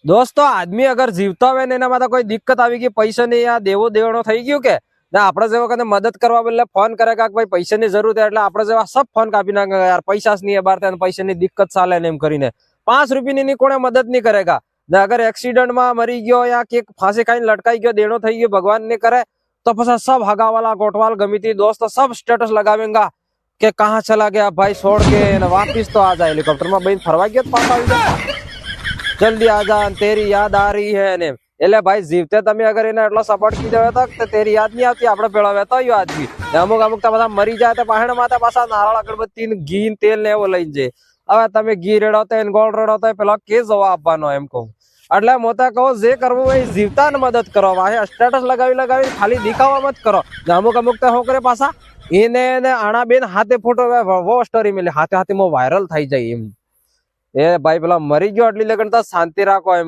દોસ્તો આદમી અગર જીવતા હોય ને એના માટે કોઈ દિક્કત આવી ગઈ, પૈસા ની આ દેવો દેવણો થઈ ગયું કે ના આપડે જેવા કને મદદ કરવા બદલે ફોન કરે કે ભાઈ પૈસાની જરૂર છે એટલે આપણે જેવા સબ ફોન કાપી નાખે યાર, પૈસા જ નહીં બાર પૈસાની દિક્કત ચાલે ને એમ કરીને 5 રૂપિયાની ની કોને મદદ નહીં કરેગા ને અગર એક્સિડન્ટ માં મરી ગયો યા કે ફાંસી ખાઈને લટકાઈ ગયો, દેણો થઈ ગયો, ભગવાન ને કરે તો પછી सब हगावाला गोटवाल गमिती दोस्त सब स्टेटस लगावेंगा કે कहाँ चला गया भाई छोड़ के वापिस तो आ जाए हेलीकॉप्टर में बहन फरवा गया तो पापा આવી જાય जल्दी आ जा तेरी याद आ रही है ने એટલે ભાઈ જીવતે તમે અગર એને એટલો સપોર્ટ કીધો હતો તો તેરી યાદ નહીં આવતી, આપણે પેલો વેતો આવ્યો આદમી અમુક અમુક તો બધા મરી જાય તો પાહણ માથે પાછા નારળ અગરબત્તી ઘી તેલ ને એવો લઈને જાય. હવે તમે ઘી રેડો તો એને ગોળ રેડો તો પેલો કે જવાબ આપવાનો એમ કહું. એટલે મોટા કહો જે કરવું હોય જીવતા ને મદદ કરો, સ્ટેટસ લગાવી ખાલી દેખાવા મત કરો. અમુક અમુક તો શું કરે પાછા એને આણા બેન હાથે ફોટો સ્ટોરી મેલે હાથે હાથે વાયરલ થઈ જાય એમ. એ ભાઈ પેલા મરી ગયો એટલી લગન તો શાંતિ રાખો એમ.